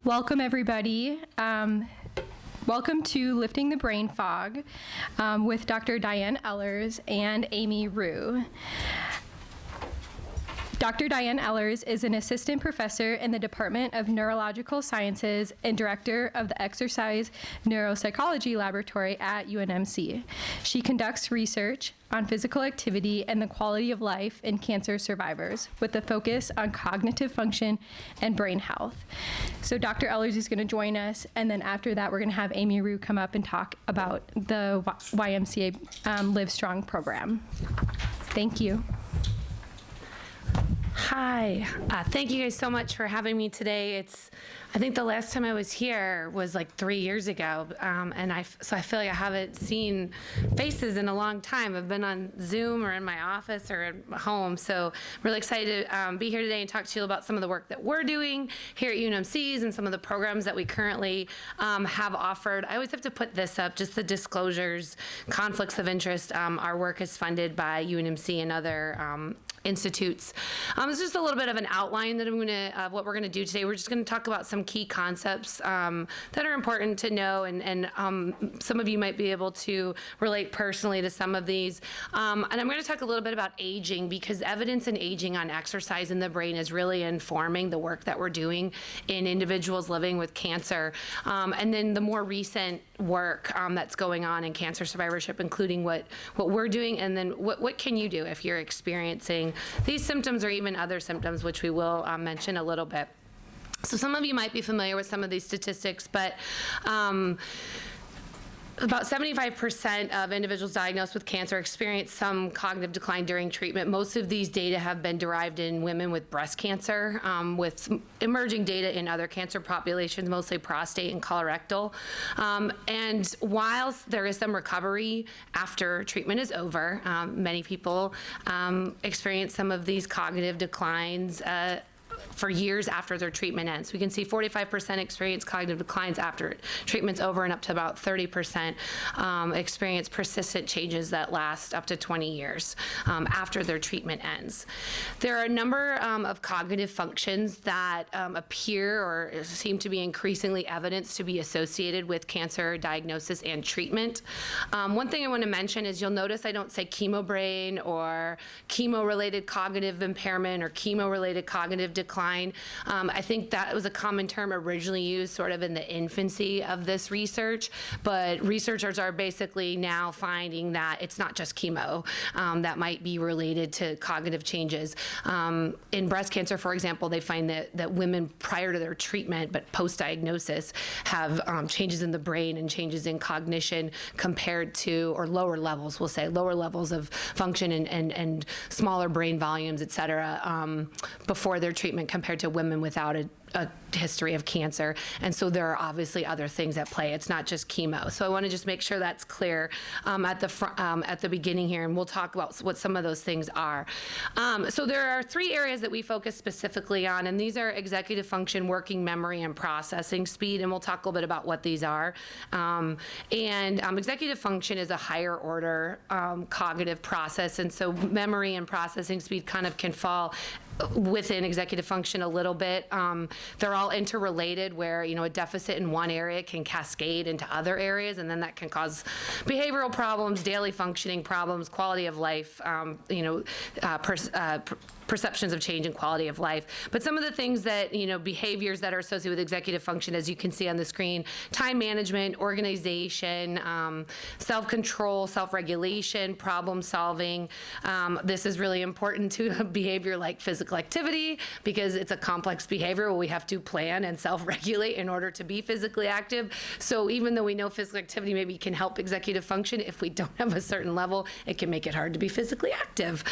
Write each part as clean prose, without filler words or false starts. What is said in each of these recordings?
Welcome, everybody. Welcome to Lifting the Brain Fog with Dr. Diane Ehlers and Amy Rue. Dr. Diane Ehlers is an assistant professor in the Department of Neurological Sciences and director of the Exercise Neuropsychology Laboratory at UNMC. She conducts research on physical activity and the quality of life in cancer survivors with a focus on cognitive function and brain health. So Dr. Ehlers is going to join us, and then after that we're going to have Amy Rue come up and talk about the YMCA Livestrong program. Thank you. Hi, thank you guys so much for having me today. I think the last time I was here was like 3 years ago, so I feel like I haven't seen faces in a long time. I've been on Zoom or in my office or at home, so I'm really excited to be here today and talk to you about some of the work that we're doing here at UNMC's and some of the programs that we currently have offered. I always have to put this up, just the disclosures, conflicts of interest. Our work is funded by UNMC and other institutes. It's just a little bit of an outline that of what we're gonna do today. We're just gonna talk about some key concepts that are important to know, and some of you might be able to relate personally to some of these. And I'm gonna talk a little bit about aging, because evidence in aging on exercise in the brain is really informing the work that we're doing in individuals living with cancer. And then the more recent work that's going on in cancer survivorship, including what we're doing, and then what can you do if you're experiencing these symptoms or even other symptoms, which we will mention a little bit. So some of you might be familiar with some of these statistics, but about 75% of individuals diagnosed with cancer experience some cognitive decline during treatment. Most of these data have been derived in women with breast cancer, with some emerging data in other cancer populations, mostly prostate and colorectal. And whilst there is some recovery after treatment is over, many people experience some of these cognitive declines for years after their treatment ends. We can see 45% experience cognitive declines after treatment's over, and up to about 30% experience persistent changes that last up to 20 years after their treatment ends. There are a number of cognitive functions that appear or seem to be increasingly evidenced to be associated with cancer diagnosis and treatment. One thing I want to mention is you'll notice I don't say chemo brain or chemo-related cognitive impairment or chemo-related cognitive decline. I think that was a common term originally used sort of in the infancy of this research, but researchers are basically now finding that it's not just chemo that might be related to cognitive changes. In breast cancer, for example, they find that women prior to their treatment but post-diagnosis have changes in the brain and changes in cognition compared to, or lower levels, we'll say, lower levels of function and smaller brain volumes, et cetera, before their treatment compared to women without a history of cancer. And so there are obviously other things at play. It's not just chemo. So I want to just make sure that's clear at the beginning here, and we'll talk about what some of those things are. So there are 3 areas that we focus specifically on, and these are executive function, working memory, and processing speed, and we'll talk a little bit about what these are. Executive function is a higher order cognitive process, and so memory and processing speed kind of can fall within executive function a little bit. They're all interrelated, where a deficit in one area can cascade into other areas, and then that can cause behavioral problems, daily functioning problems, quality of life, perceptions of change in quality of life. But some of the things that, behaviors that are associated with executive function, as you can see on the screen: time management, organization, self-control, self-regulation, problem solving. This is really important to a behavior like physical activity, because it's a complex behavior where we have to plan and self-regulate in order to be physically active. So even though we know physical activity maybe can help executive function, if we don't have a certain level, it can make it hard to be physically active.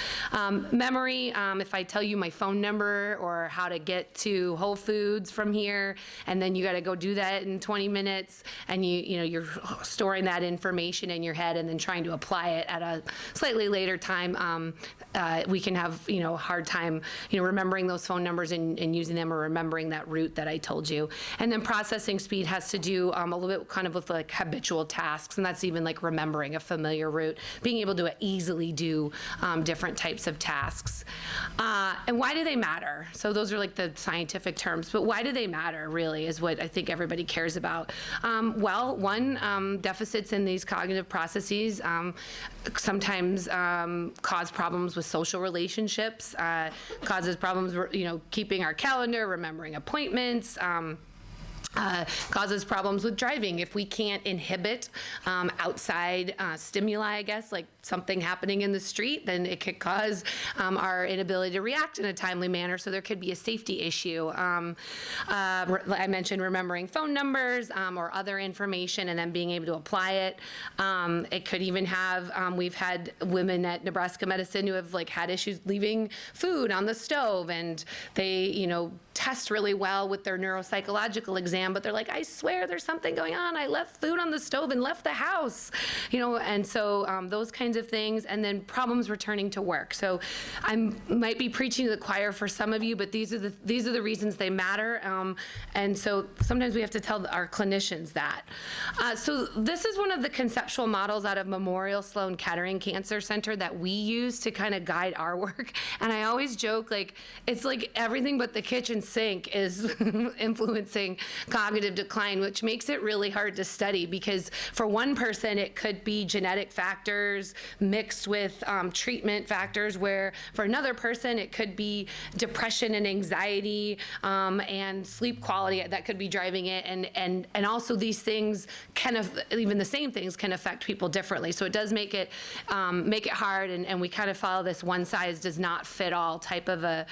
Memory, if I tell you my phone number or how to get to Whole Foods from here, and then you got to go do that in 20 minutes, and you're storing that information in your head and then trying to apply it at a slightly later time, we can have a hard time remembering those phone numbers and using them, or remembering that route that I told you. And then processing speed has to do a little bit kind of with like habitual tasks, and that's even like remembering a familiar route, being able to easily do different types of tasks. And why do they matter? So those are like the scientific terms, but why do they matter really is what I think everybody cares about. Well, one, deficits in these cognitive processes sometimes cause problems with social relationships, causes problems, keeping our calendar, remembering appointments, causes problems with driving. If we can't inhibit outside stimuli, I guess, like something happening in the street, then it could cause our inability to react in a timely manner. So there could be a safety issue. I mentioned remembering phone numbers or other information and then being able to apply it. It could even have, we've had women at Nebraska Medicine who have had issues leaving food on the stove, and they, test really well with their neuropsychological exam, but they're like, I swear there's something going on. I left food on the stove and left the house, and so those kinds of things, and then problems returning to work. So I might be preaching to the choir for some of you, but these are the reasons they matter, and so sometimes we have to tell our clinicians that. So this is one of the conceptual models out of Memorial Sloan Kettering Cancer Center that we use to kind of guide our work, and I always joke, it's like everything but the kitchen sink is influencing cognitive decline, which makes it really hard to study, because for one person it could be genetic factors mixed with treatment factors, where for another person it could be depression and anxiety and sleep quality that could be driving it, and also these things even the same things can affect people differently. So it does make it hard, and we kind of follow this one size does not fit all type of a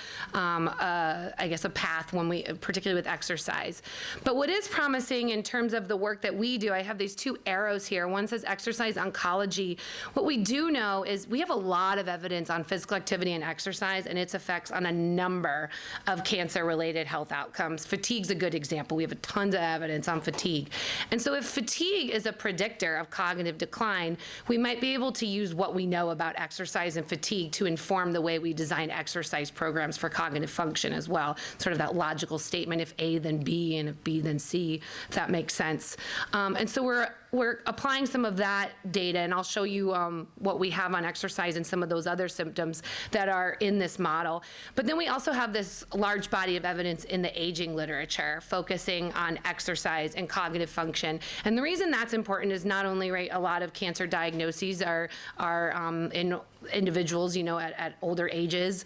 path particularly with exercise. But what is promising in terms of the work that we do, I have these two arrows here. One says exercise oncology. What we do know is we have a lot of evidence on physical activity and exercise and its effects on a number of cancer-related health outcomes. Fatigue's a good example. We have a tons of evidence on fatigue. And so if fatigue is a predictor of cognitive decline, we might be able to use what we know about exercise and fatigue to inform the way we design exercise programs for cognitive function as well. Sort of that logical statement, if A then B and if B then C, if that makes sense. And so we're applying some of that data, and I'll show you what we have on exercise and some of those other symptoms that are in this model. But then we also have this large body of evidence in the aging literature focusing on exercise and cognitive function. And the reason that's important is not only, a lot of cancer diagnoses are in individuals, at older ages,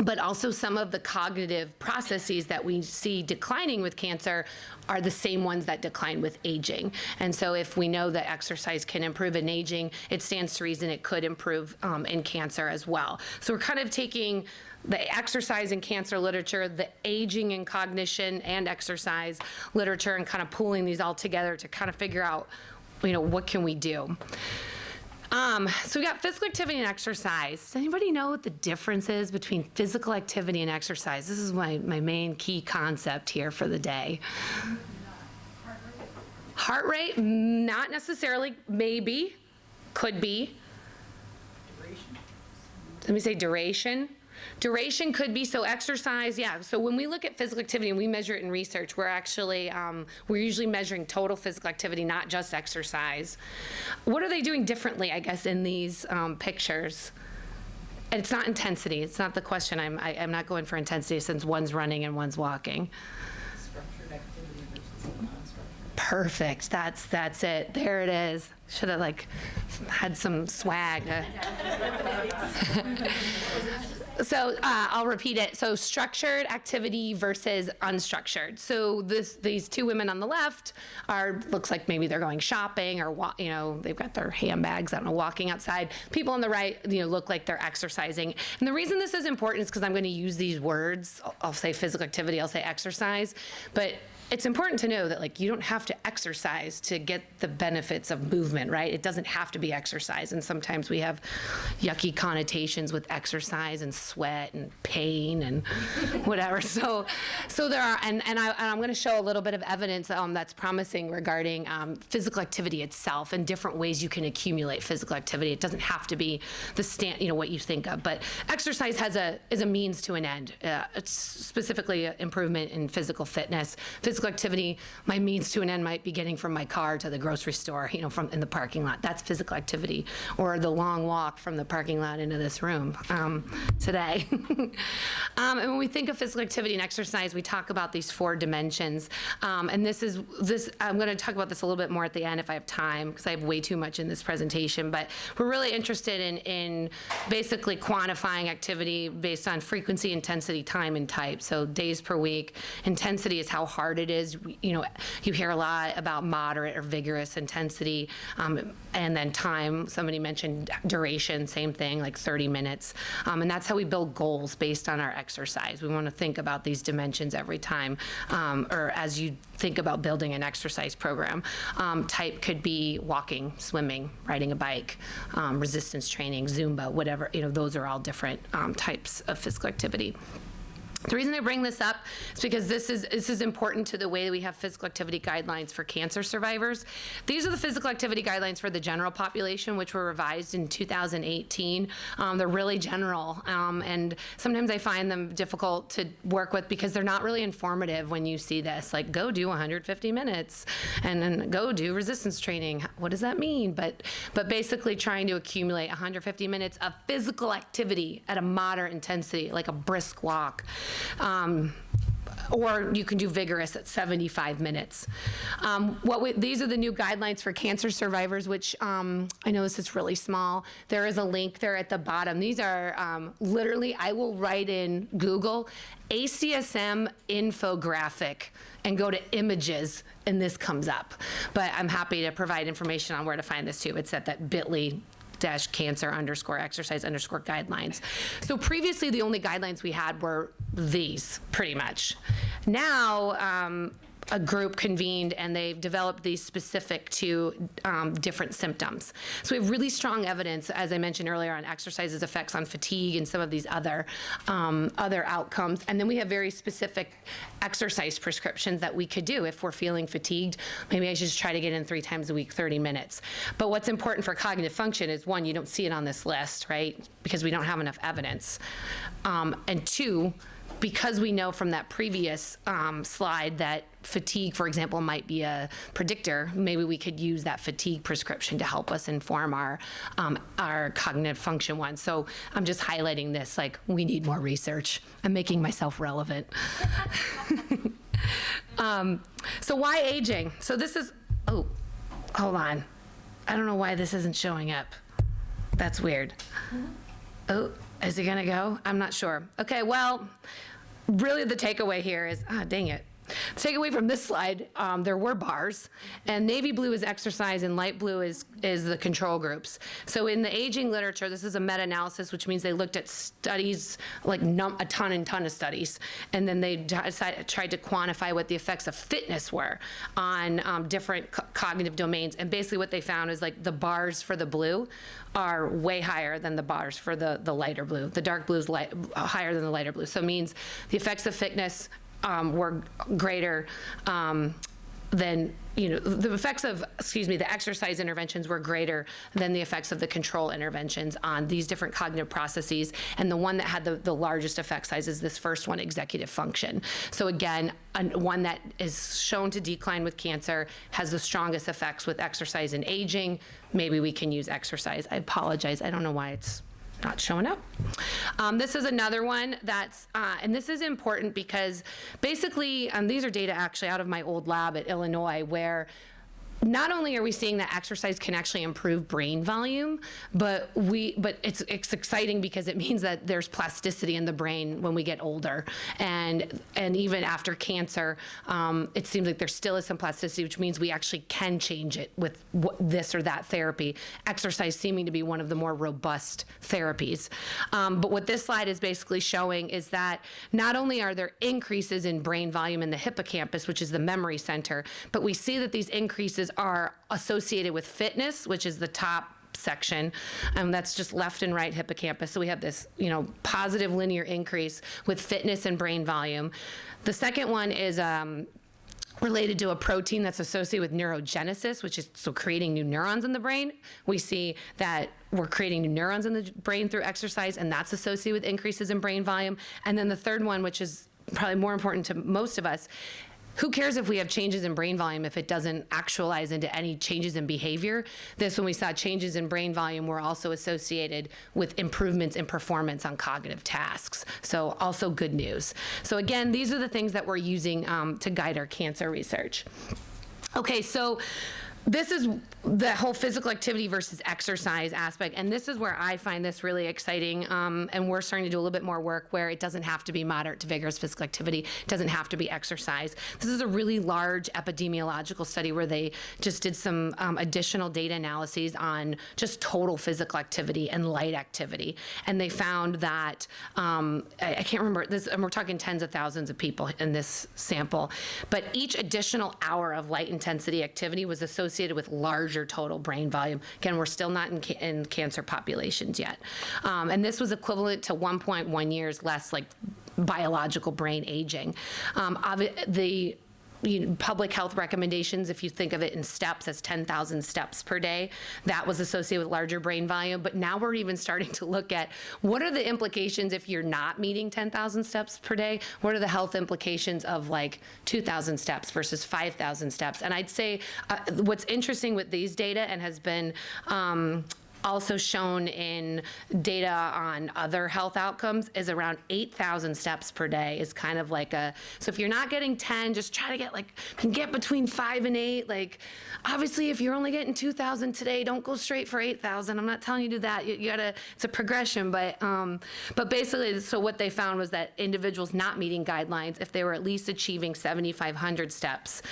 but also some of the cognitive processes that we see declining with cancer are the same ones that decline with aging. And so if we know that exercise can improve in aging, it stands to reason it could improve in cancer as well. So we're kind of taking the exercise and cancer literature, the aging and cognition and exercise literature, and kind of pooling these all together to kind of figure out, what can we do? So we got physical activity and exercise. Does anybody know what the difference is between physical activity and exercise? This is my main key concept here for the day. Heart rate, not necessarily, maybe, could be. Duration. Let me say duration. Duration could be, so exercise, yeah. So when we look at physical activity and we measure it in research, we're actually, we're usually measuring total physical activity, not just exercise. What are they doing differently, I guess, in these pictures? And it's not intensity. It's not the question. I'm not going for intensity since one's running and one's walking. Structured activity versus non-structured. Perfect. That's it. There it is. Should have had some swag. So I'll repeat it. So structured activity versus unstructured. So these two women on the left looks like maybe they're going shopping or they've got their handbags, I don't know, walking outside. People on the right, look like they're exercising. And the reason this is important is because I'm going to use these words. I'll say physical activity, I'll say exercise, but it's important to know that you don't have to exercise to get the benefits of movement, right? It doesn't have to be exercise. And sometimes we have yucky connotations with exercise and sweat and pain and whatever. So there are, and I'm going to show a little bit of evidence that's promising regarding physical activity itself and different ways you can accumulate physical activity. It doesn't have to be the what you think of, but exercise is a means to an end. It's specifically improvement in physical fitness. Physical activity, my means to an end might be getting from my car to the grocery store, from in the parking lot. That's physical activity, or the long walk from the parking lot into this room today. they. And when we think of physical activity and exercise, we talk about these 4 dimensions. And I'm going to talk about this a little bit more at the end if I have time, because I have way too much in this presentation. But we're really interested in basically quantifying activity based on frequency, intensity, time, and type. So days per week. Intensity is how hard it is. You hear a lot about moderate or vigorous intensity. And then time, somebody mentioned duration, same thing, like 30 minutes. And that's how we build goals based on our exercise. We want to think about these dimensions every time, or as you think about building an exercise program. Type could be walking, swimming, riding a bike, resistance training, Zumba, whatever, those are all different types of physical activity. The reason I bring this up is because this is important to the way that we have physical activity guidelines for cancer survivors. These are the physical activity guidelines for the general population, which were revised in 2018. They're really general, and sometimes I find them difficult to work with because they're not really informative when you see this, like go do 150 minutes and then go do resistance training. What does that mean? But basically trying to accumulate 150 minutes of physical activity at a moderate intensity, like a brisk walk. Or you can do vigorous at 75 minutes. These are the new guidelines for cancer survivors, which I know this is really small. There is a link there at the bottom. These are literally, I will write in Google ACSM infographic and go to images, and this comes up. But I'm happy to provide information on where to find this too. It's at that bit.ly/cancer_exercise_guidelines. So previously, the only guidelines we had were these, pretty much. Now, a group convened and they've developed these specific to different symptoms. So we have really strong evidence, as I mentioned earlier, on exercise's effects on fatigue and some of these other outcomes. And then we have very specific exercise prescriptions that we could do if we're feeling fatigued. Maybe I should just try to get in 3 times a week, 30 minutes. But what's important for cognitive function is, 1, you don't see it on this list, right? Because we don't have enough evidence. And 2, because we know from that previous slide that fatigue, for example, might be a predictor, maybe we could use that fatigue prescription to help us inform our cognitive function one. So I'm just highlighting this, like, we need more research. I'm making myself relevant. So why aging? So this is, oh, hold on. I don't know why this isn't showing up. That's weird. Oh, is it gonna go? I'm not sure. Okay, well, really the takeaway here is, dang it. The takeaway from this slide, there were bars, and navy blue is exercise and light blue is the control groups. So in the aging literature, this is a meta-analysis, which means they looked at studies, like a ton of studies, and then they tried to quantify what the effects of fitness were on different cognitive domains. And basically what they found is, like, the bars for the blue are way higher than the bars for the lighter blue. The dark blue is higher than the lighter blue. So it means the effects of fitness were greater than, the effects of, the exercise interventions were greater than the effects of the control interventions on these different cognitive processes. And the one that had the largest effect size is this first one, executive function. So again, one that is shown to decline with cancer has the strongest effects with exercise and aging. Maybe we can use exercise. I apologize. I don't know why it's not showing up. This is another one that's, and this is important because basically, these are data actually out of my old lab at Illinois, where not only are we seeing that exercise can actually improve brain volume, but it's exciting because it means that there's plasticity in the brain when we get older, and even after cancer, it seems like there still is some plasticity, which means we actually can change it with this or that therapy. Exercise seeming to be one of the more robust therapies. But what this slide is basically showing is that not only are there increases in brain volume in the hippocampus, which is the memory center, but we see that these increases are associated with fitness, which is the top section, that's just left and right hippocampus. So we have this, positive linear increase with fitness and brain volume. The second one is related to a protein that's associated with neurogenesis, which is creating new neurons in the brain. We see that we're creating new neurons in the brain through exercise, and that's associated with increases in brain volume. And then the third one, which is probably more important to most of us, who cares if we have changes in brain volume if it doesn't actualize into any changes in behavior? When we saw changes in brain volume were also associated with improvements in performance on cognitive tasks. So also good news. So again, these are the things that we're using to guide our cancer research. Okay, so this is the whole physical activity versus exercise aspect, and this is where I find this really exciting, and we're starting to do a little bit more work where it doesn't have to be moderate to vigorous physical activity, it doesn't have to be exercise. This is a really large epidemiological study where they just did some additional data analyses on just total physical activity and light activity, and they found that, I can't remember, this, and we're talking tens of thousands of people in this sample, but each additional hour of light intensity activity was associated with larger total brain volume. Again, we're still not in cancer populations yet. And this was equivalent to 1.1 years less like biological brain aging. The public health recommendations, if you think of it in steps as 10,000 steps per day, that was associated with larger brain volume. But now we're even starting to look at what are the implications if you're not meeting 10,000 steps per day? What are the health implications of like 2,000 steps versus 5,000 steps? And I'd say what's interesting with these data and has been also shown in data on other health outcomes is around 8,000 steps per day is kind of like so if you're not getting 10, just try to get between 5 and 8. Like, obviously, if you're only getting 2,000 today, don't go straight for 8,000. I'm not telling you to do that. You gotta, it's a progression, but basically, so what they found was that individuals not meeting guidelines, if they were at least achieving 7,500 steps,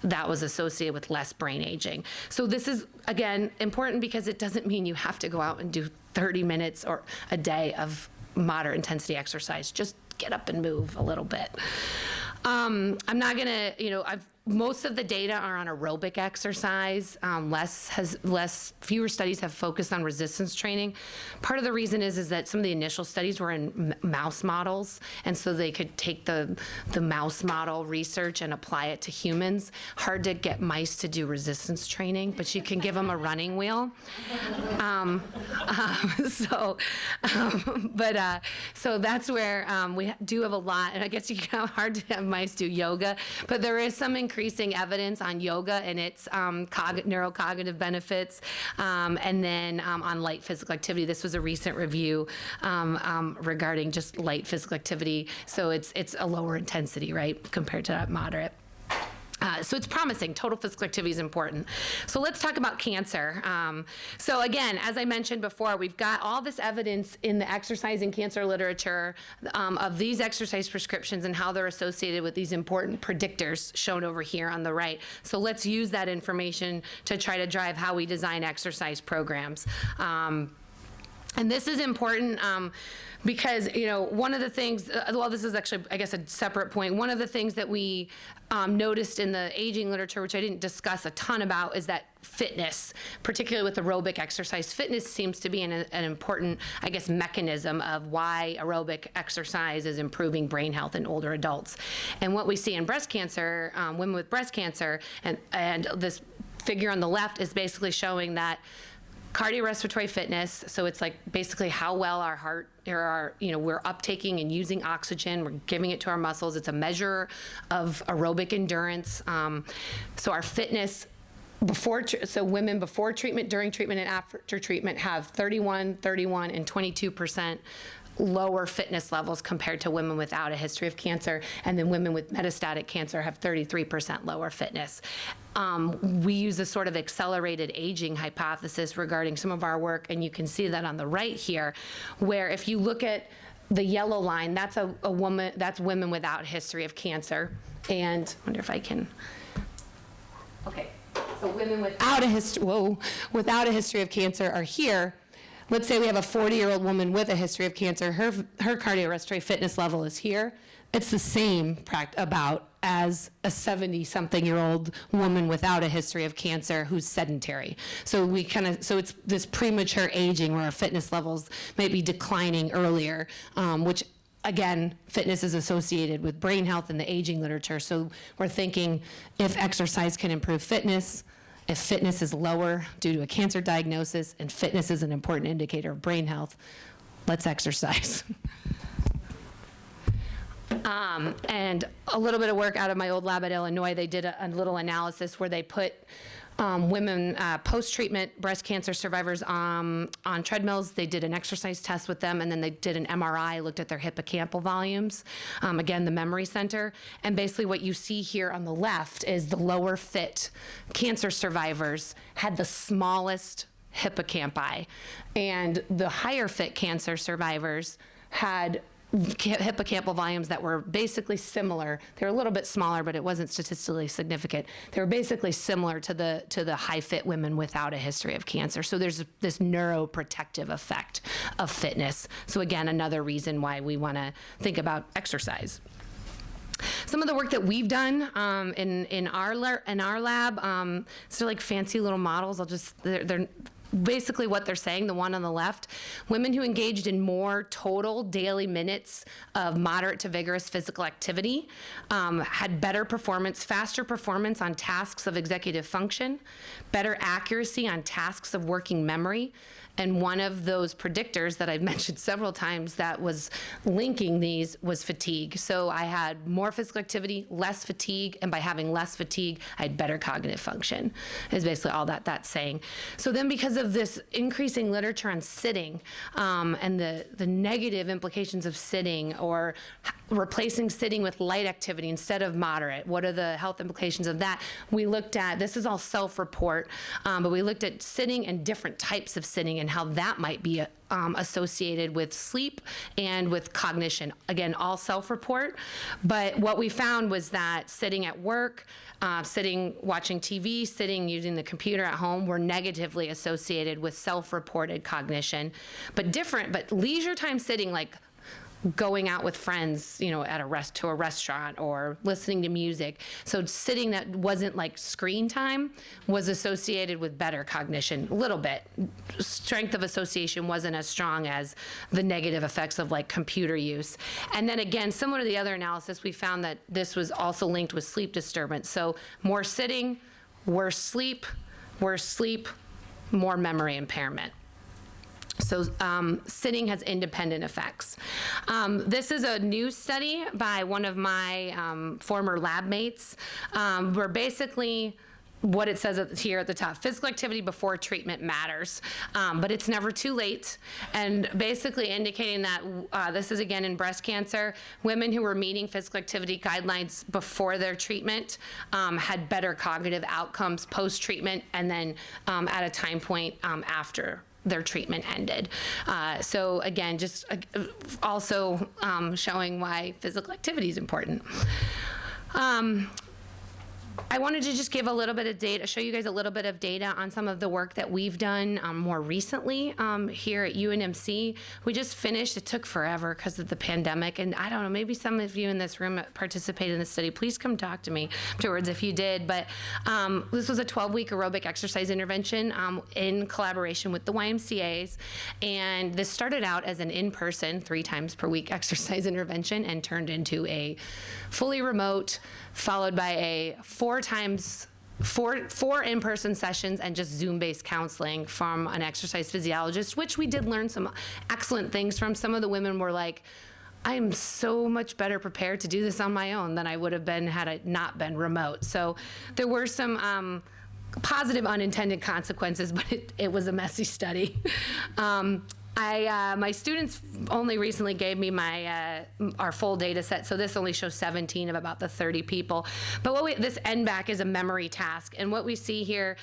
that was associated with less brain aging. So this is, again, important because it doesn't mean you have to go out and do 30 minutes or a day of moderate intensity exercise. Just get up and move a little bit. I'm not gonna, most of the data are on aerobic exercise. Fewer studies have focused on resistance training. Part of the reason is that some of the initial studies were in mouse models, and so they could take the mouse model research and apply it to humans. Hard to get mice to do resistance training, but you can give them a running wheel. So that's where we do have a lot, and I guess you can hard to have mice do yoga, but there is some increasing evidence on yoga and its neurocognitive benefits, and then on light physical activity. This was a recent review regarding just light physical activity, so it's a lower intensity, right, compared to that moderate. So it's promising. Total physical activity is important. So let's talk about cancer. So again, as I mentioned before, we've got all this evidence in the exercise and cancer literature of these exercise prescriptions and how they're associated with these important predictors shown over here on the right. So let's use that information to try to drive how we design exercise programs. And this is important because, one of the things, well, this is actually, I guess, a separate point. One of the things that we noticed in the aging literature, which I didn't discuss a ton about, is that fitness, particularly with aerobic exercise, fitness seems to be an important, I guess, mechanism of why aerobic exercise is improving brain health in older adults. And what we see in breast cancer, women with breast cancer, and this figure on the left is basically showing that cardiorespiratory fitness, so it's like basically how well our heart or we're uptaking and using oxygen, we're giving it to our muscles. It's a measure of aerobic endurance. So our fitness so women before treatment, during treatment, and after treatment have 31, 31, and 22% lower fitness levels compared to women without a history of cancer, and then women with metastatic cancer have 33% lower fitness. We use a sort of accelerated aging hypothesis regarding some of our work, and you can see that on the right here, where if you look at the yellow line, that's a woman, that's women without a history of cancer. And I wonder if I can, okay, so women without a history of cancer are here. Let's say we have a 40-year-old woman with a history of cancer. Her cardiorespiratory fitness level is here. It's the same as a 70-something-year-old woman without a history of cancer who's sedentary. So it's this premature aging where our fitness levels may be declining earlier, which again, fitness is associated with brain health in the aging literature. So we're thinking if exercise can improve fitness, if fitness is lower due to a cancer diagnosis, and fitness is an important indicator of brain health, let's exercise. And a little bit of work out of my old lab at Illinois, they did a little analysis where they put women, post-treatment breast cancer survivors on treadmills. They did an exercise test with them, and then they did an MRI, looked at their hippocampal volumes, again, the memory center. And basically what you see here on the left is the lower fit cancer survivors had the smallest hippocampi, and the higher fit cancer survivors had hippocampal volumes that were basically similar. They were a little bit smaller, but it wasn't statistically significant. They were basically similar to the high fit women without a history of cancer. So there's this neuroprotective effect of fitness. So again, another reason why we want to think about exercise. Some of the work that we've done in our lab, so like fancy little models. They're basically what they're saying, the one on the left, women who engaged in more total daily minutes of moderate to vigorous physical activity had better performance, faster performance on tasks of executive function, better accuracy on tasks of working memory. And one of those predictors that I've mentioned several times that was linking these was fatigue. So I had more physical activity, less fatigue, and by having less fatigue, I had better cognitive function, is basically all that that's saying. So then because of this increasing literature on sitting and the negative implications of sitting or replacing sitting with light activity instead of moderate, what are the health implications of that? We looked at, this is all self-report, but we looked at sitting and different types of sitting and how that might be associated with sleep and with cognition. Again, all self-report. But what we found was that sitting at work, sitting watching TV, sitting using the computer at home were negatively associated with self-reported cognition. But leisure time sitting, like going out with friends, at to a restaurant or listening to music. So sitting that wasn't like screen time was associated with better cognition, a little bit. Strength of association wasn't as strong as the negative effects of like computer use. And then again, similar to the other analysis, we found that this was also linked with sleep disturbance. So more sitting, worse sleep, more memory impairment. So sitting has independent effects. This is a new study by one of my former lab mates, where basically what it says here at the top, physical activity before treatment matters, but it's never too late. And basically indicating that this is again in breast cancer, women who were meeting physical activity guidelines before their treatment had better cognitive outcomes post-treatment and then at a time point after their treatment ended. So again, just also showing why physical activity is important. I wanted to just give a little bit of data, show you guys a little bit of data on some of the work that we've done more recently here at UNMC. We just finished, it took forever because of the pandemic, and I don't know, maybe some of you in this room participated in the study. Please come talk to me afterwards if you did, but this was a 12-week aerobic exercise intervention in collaboration with the YMCAs, and this started out as an in-person 3 times per week exercise intervention and turned into a fully remote, followed by a 4 in-person sessions and just Zoom-based counseling from an exercise physiologist, which we did learn some excellent things from. Some of the women were like, I am so much better prepared to do this on my own than I would have been had it not been remote. So there were some positive unintended consequences, but it was a messy study. My students only recently gave me our full data set, so this only shows 17 of about the 30 people. But this NBAC is a memory task, and what we see here,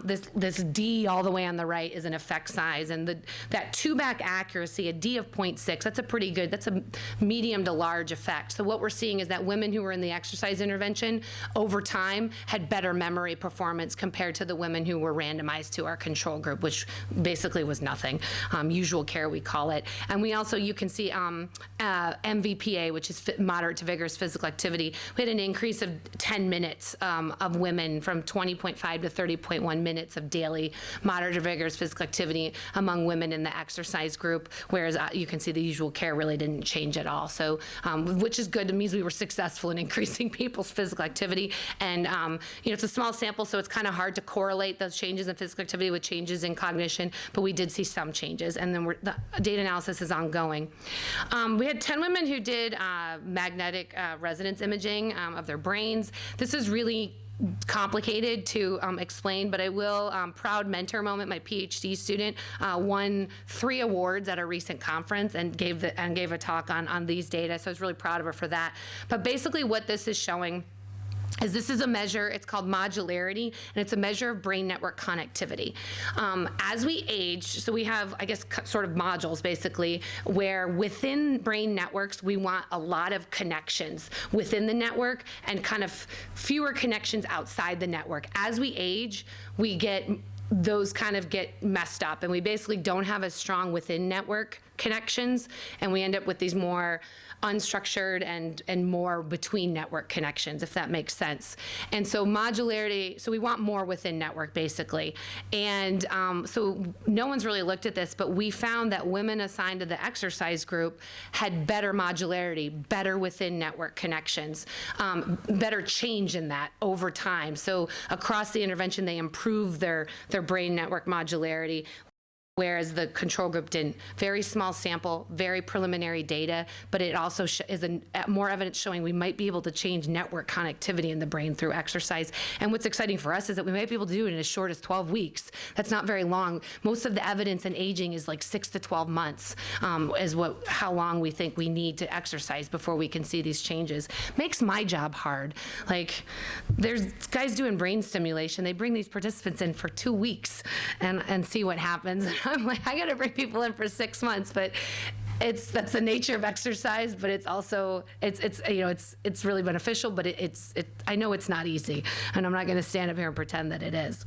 this D all the way on the right is an effect size, and that 2-back accuracy, a D of 0.6, that's a pretty good, that's a medium to large effect. So what we're seeing is that women who were in the exercise intervention over time had better memory performance compared to the women who were randomized to our control group, which basically was nothing. Usual care, we call it. And we also, you can see MVPA, which is moderate to vigorous physical activity. We had an increase of 10 minutes of women from 20.5 to 30.1 minutes of daily moderate to vigorous physical activity among women in the exercise group, whereas you can see the usual care really didn't change at all. So, which is good. It means we were successful in increasing people's physical activity. And, it's a small sample, so it's kind of hard to correlate those changes in physical activity with changes in cognition, but we did see some changes. and then the data analysis is ongoing. We had 10 women who did magnetic resonance imaging of their brains. This is really complicated to explain, but I will. Proud mentor moment. My PhD student won 3 awards at a recent conference and gave a talk on these data. So I was really proud of her for that. But basically, what this is showing is this is a measure, it's called modularity, and it's a measure of brain network connectivity. As we age, so we have, I guess, sort of modules, basically, where within brain networks, we want a lot of connections within the network and kind of fewer connections outside the network. As we age, those kind of get messed up, and we basically don't have as strong within network connections, and we end up with these more unstructured and more between network connections, if that makes sense. And so modularity, so we want more within network, basically. And so no one's really looked at this, but we found that women assigned to the exercise group had better modularity, better within network connections, better change in that over time. So across the intervention, they improved their brain network modularity, whereas the control group didn't. Very small sample, very preliminary data, but it also is more evidence showing we might be able to change network connectivity in the brain through exercise. And what's exciting for us is that we might be able to do it in as short as 12 weeks. That's not very long. Most of the evidence in aging is like 6 to 12 months is how long we think we need to exercise before we can see these changes. Makes my job hard. Like, there's guys doing brain stimulation. They bring these participants in for 2 weeks and see what happens. I'm like, I got to bring people in for 6 months, but that's the nature of exercise. But it's also it's really beneficial. But I know it's not easy, and I'm not going to stand up here and pretend that it is.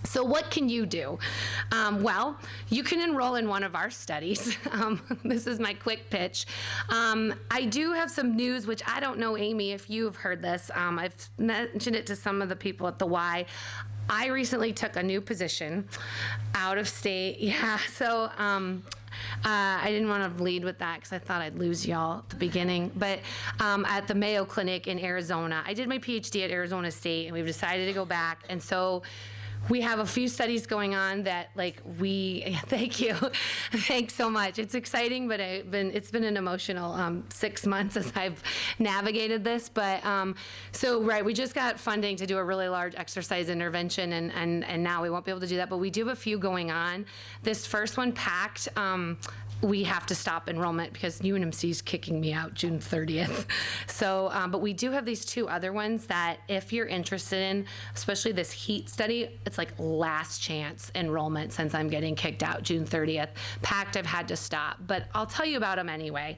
So what can you do? Well, you can enroll in one of our studies. This is my quick pitch. I do have some news, which I don't know, Amy, if you've heard this. I've mentioned it to some of the people at the Y. I recently took a new position out of state. Yeah, so I didn't want to lead with that because I thought I'd lose y'all at the beginning. But at the Mayo Clinic in Arizona, I did my PhD at Arizona State, and we've decided to go back. And so we have a few studies going on that, thank you. Thanks so much. It's exciting, but it's been an emotional 6 months as I've navigated this. But we just got funding to do a really large exercise intervention, and now we won't be able to do that, but we do have a few going on. This first one, packed. We have to stop enrollment because UNMC is kicking me out June 30th. So, but we do have these 2 other ones that if you're interested in, especially this HEAT study, it's like last chance enrollment since I'm getting kicked out June 30th. PACT, I've had to stop, but I'll tell you about them anyway.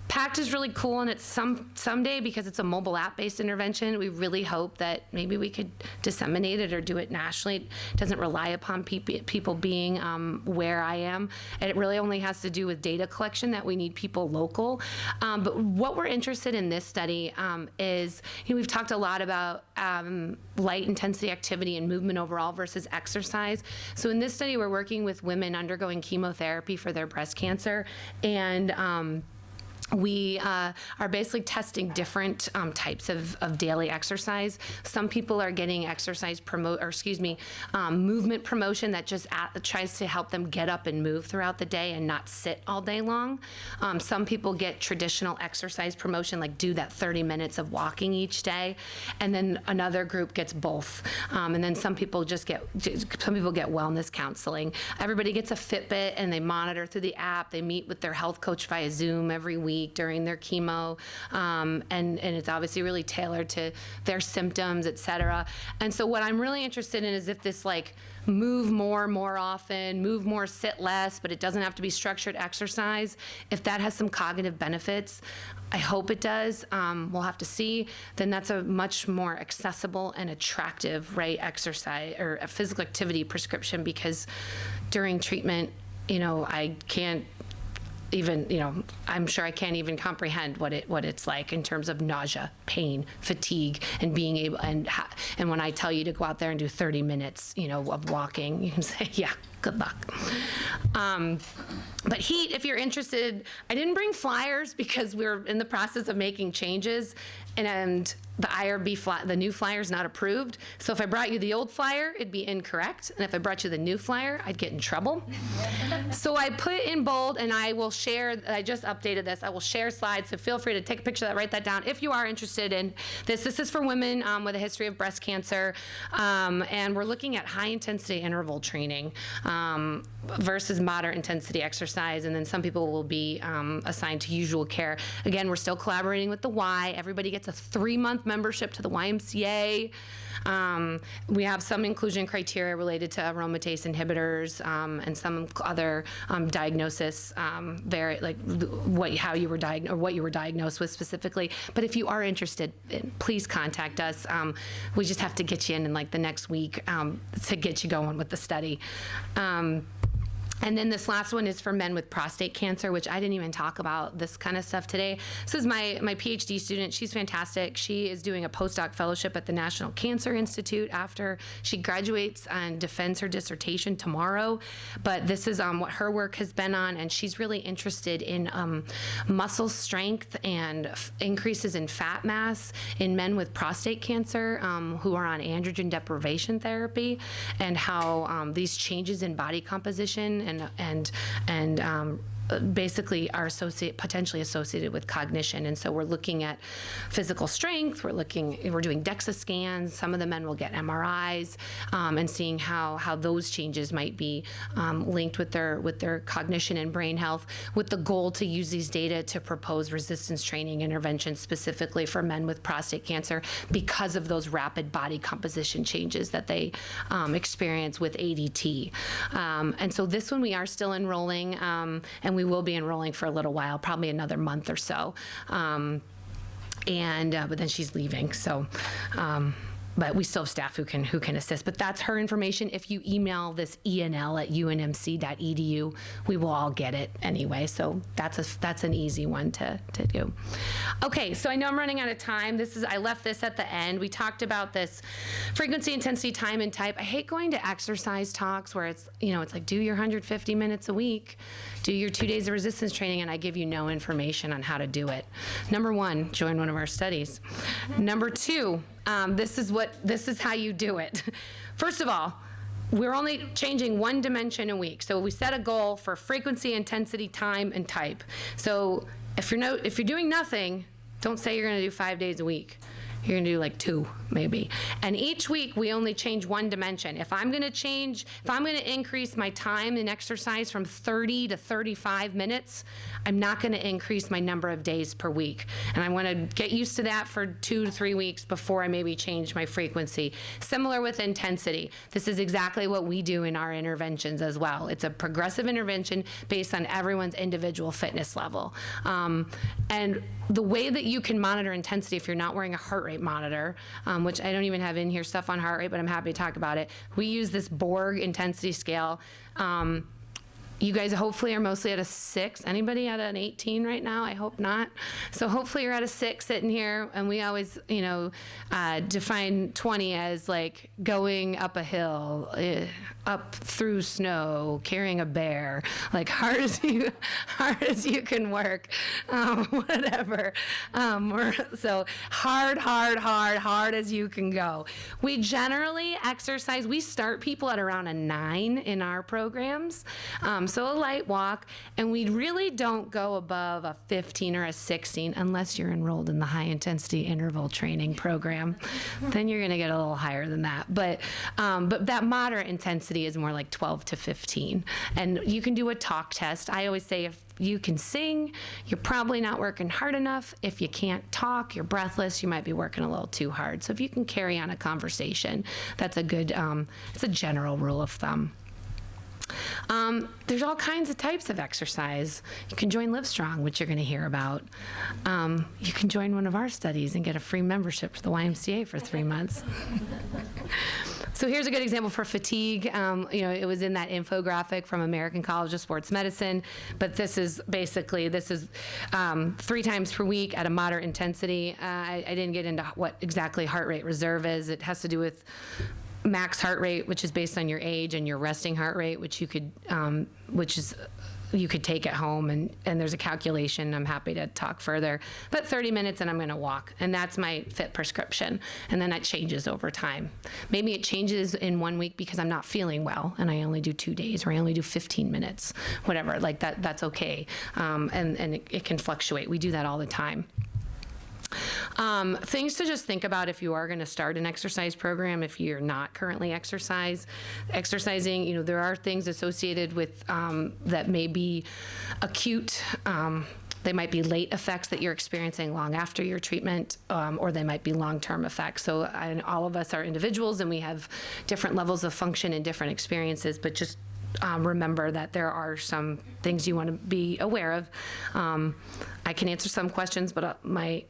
PACT is really cool, and it's someday, because it's a mobile app-based intervention, we really hope that maybe we could disseminate it or do it nationally. It doesn't rely upon people being where I am. And it really only has to do with data collection, that we need people local. But what we're interested in this study is, we've talked a lot about light intensity activity and movement overall versus exercise. So in this study, we're working with women undergoing chemotherapy for their breast cancer, and we are basically testing different types of daily exercise. Some people are getting movement promotion that just tries to help them get up and move throughout the day and not sit all day long. Some people get traditional exercise promotion, like do that 30 minutes of walking each day, and then another group gets both. And then some people get wellness counseling. Everybody gets a Fitbit, and they monitor through the app. They meet with their health coach via Zoom every week during their chemo, and it's obviously really tailored to their symptoms, et cetera. And so what I'm really interested in is if this move more often, move more, sit less, but it doesn't have to be structured exercise, if that has some cognitive benefits. I hope it does. We'll have to see. Then that's a much more accessible and attractive, exercise or a physical activity prescription, because during treatment, I can't even, I'm sure I can't even comprehend what it's like in terms of nausea, pain, fatigue, and being able, and when I tell you to go out there and do 30 minutes, of walking, you can say, yeah, good luck. But HEAT, if you're interested, I didn't bring flyers because we're in the process of making changes, and the IRB the new flyer is not approved. So if I brought you the old flyer, it'd be incorrect. And if I brought you the new flyer, I'd get in trouble. So I put in bold, and I will share, I just updated this, I will share slides, so feel free to take a picture of that, write that down if you are interested in this. This is for women with a history of breast cancer, and we're looking at high intensity interval training versus moderate intensity exercise, and then some people will be assigned to usual care. Again, we're still collaborating with the Y. Everybody gets a 3-month membership to the YMCA. We have some inclusion criteria related to aromatase inhibitors and some other diagnosis, like how you were diagnosed or what you were diagnosed with specifically. But if you are interested, please contact us. We just have to get you in like the next week to get you going with the study. And then this last one is for men with prostate cancer, which I didn't even talk about this kind of stuff today. This is my PhD student. She's fantastic. She is doing a postdoc fellowship at the National Cancer Institute after she graduates and defends her dissertation tomorrow. But this is what her work has been on, and she's really interested in muscle strength and increases in fat mass in men with prostate cancer who are on androgen deprivation therapy, and how these changes in body composition and basically are potentially associated with cognition. And so we're looking at physical strength, we're doing DEXA scans, some of the men will get MRIs, and seeing how those changes might be linked with their cognition and brain health, with the goal to use these data to propose resistance training interventions specifically for men with prostate cancer because of those rapid body composition changes that they experience with ADT. And so this one we are still enrolling, and we will be enrolling for a little while, probably another month or so. But then she's leaving, so. But we still have staff who can assist. But that's her information. If you email this enl@unmc.edu, we will all get it anyway. So that's an easy one to do. Okay, so I know I'm running out of time. I left this at the end. We talked about this frequency, intensity, time, and type. I hate going to exercise talks where it's like do your 150 minutes a week, do your 2 days of resistance training, and I give you no information on how to do it. Number one, join one of our studies. Number two, this is how you do it. First of all, we're only changing one dimension a week. So we set a goal for frequency, intensity, time, and type. So if you're doing nothing, don't say you're going to do 5 days a week. You're gonna do like 2, maybe. And each week we only change one dimension. If I'm gonna increase my time in exercise from 30 to 35 minutes, I'm not gonna increase my number of days per week. And I wanna get used to that for 2 to 3 weeks before I maybe change my frequency. Similar with intensity. This is exactly what we do in our interventions as well. It's a progressive intervention based on everyone's individual fitness level. And the way that you can monitor intensity if you're not wearing a heart rate monitor, which I don't even have in here stuff on heart rate, but I'm happy to talk about it. We use this Borg intensity scale. You guys hopefully are mostly at a 6. Anybody at an 18 right now? I hope not. So hopefully you're at a 6 sitting here, and we always, define 20 as like going up a hill, up through snow, carrying a bear, like hard as you can work, whatever. So hard as you can go. We generally exercise. We start people at around a 9 in our programs. So a light walk, and we really don't go above a 15 or a 16 unless you're enrolled in the high intensity interval training program. Then you're gonna get a little higher than that. But that moderate intensity is more like 12 to 15. And you can do a talk test. I always say if you can sing, you're probably not working hard enough. If you can't talk, you're breathless, you might be working a little too hard. So if you can carry on a conversation, that's a good, it's a general rule of thumb. There's all kinds of types of exercise. You can join Livstrong, which you're going to hear about. You can join one of our studies and get a free membership to the YMCA for 3 months. So here's a good example for fatigue. It was in that infographic from American College of Sports Medicine, but this is 3 times per week at a moderate intensity. I didn't get into what exactly heart rate reserve is. It has to do with max heart rate, which is based on your age, and your resting heart rate, which you could, which is you could take at home, and there's a calculation. I'm happy to talk further, but 30 minutes and I'm going to walk, and that's my fit prescription. And then that changes over time. Maybe it changes in 1 week because I'm not feeling well and I only do 2 days, or I only do 15 minutes, whatever, like that's okay. And it can fluctuate. We do that all the time. Things to just think about if you are going to start an exercise program, if you're not currently exercising, there are things associated with that may be acute. They might be late effects that you're experiencing long after your treatment, or they might be long-term effects. So all of us are individuals and we have different levels of function and different experiences, but just remember that there are some things you want to be aware of. I can answer some questions, but my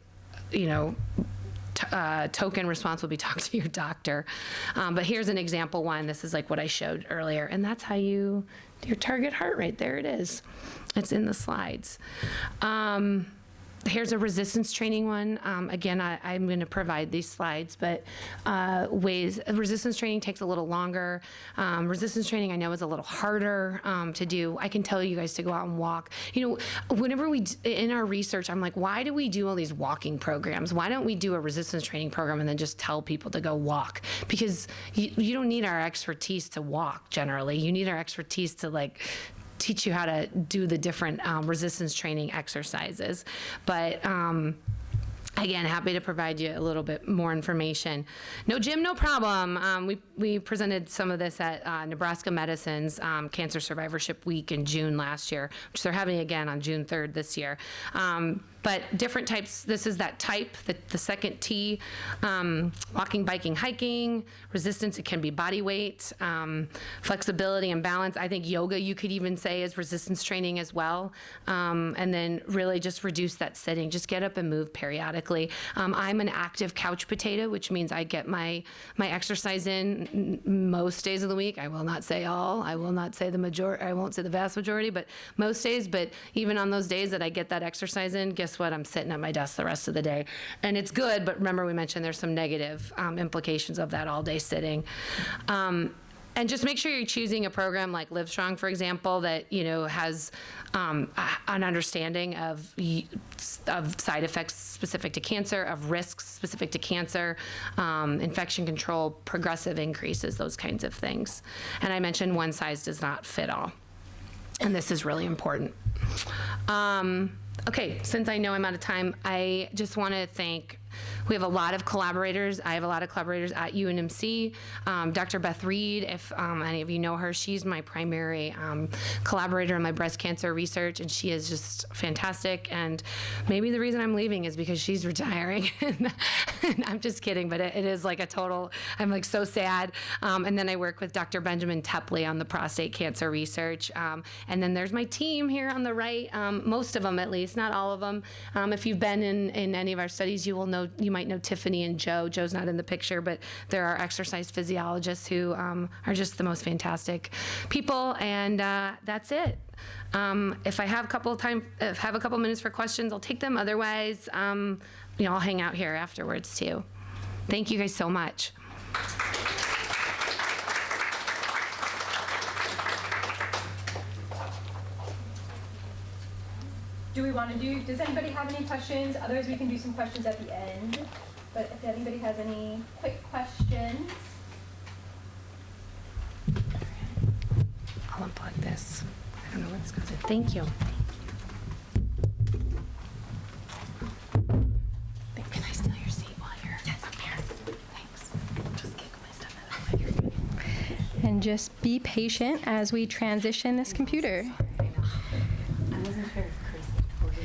token response will be talk to your doctor. But here's an example one. This is like what I showed earlier. And that's how you do your target heart rate. There it is. It's in the slides. Here's a resistance training one. Again, I'm going to provide these slides, but resistance training takes a little longer. Resistance training I know is a little harder to do. I can tell you guys to go out and walk. Whenever in our research, I'm like, why do we do all these walking programs? Why don't we do a resistance training program and then just tell people to go walk? Because you don't need our expertise to walk generally. You need our expertise to teach you how to do the different resistance training exercises. But again, happy to provide you a little bit more information. No gym, no problem. We presented some of this at Nebraska Medicine's Cancer Survivorship Week in June last year, which they're having again on June 3rd this year. But different types, this is that type, the second T, walking, biking, hiking, resistance, it can be body weight, flexibility and balance. I think yoga, you could even say, is resistance training as well. And then really just reduce that sitting, just get up and move periodically. I'm an active couch potato, which means I get my exercise in most days of the week. I will not say all, I will not say the majority, I won't say the vast majority, but most days. But even on those days that I get that exercise in, guess what? I'm sitting at my desk the rest of the day. And it's good, but remember we mentioned there's some negative implications of that all day sitting. And just make sure you're choosing a program like Livstrong, for example, that has an understanding of side effects specific to cancer, of risks specific to cancer, infection control, progressive increases, those kinds of things. And I mentioned one size does not fit all. And this is really important. Okay, since I know I'm out of time, I just want to thank, we have a lot of collaborators. I have a lot of collaborators at UNMC. Dr. Beth Reed, if any of you know her, she's my primary collaborator in my breast cancer research, and she is just fantastic. And maybe the reason I'm leaving is because she's retiring. And I'm just kidding, but it is like a total, I'm like so sad. And then I work with Dr. Benjamin Tepley on the prostate cancer research. And then there's my team here on the right, most of them at least, not all of them. If you've been in any of our studies, you will know, you might know Tiffany and Joe. Joe's not in the picture, but there are exercise physiologists who are just the most fantastic people. And that's it. If I have a couple minutes for questions, I'll take them. Otherwise, I'll hang out here afterwards too. Thank you guys so much. Does anybody have any questions? Otherwise, we can do some questions at the end. But if anybody has any quick questions. I'll unplug this. I don't know where this goes in. Thank you. Can I steal your seat while you're? Yes. Thanks. Just kick my stuff out of the way. You're good. And just be patient as we transition this computer. I know. I wasn't sure if Chris ordered.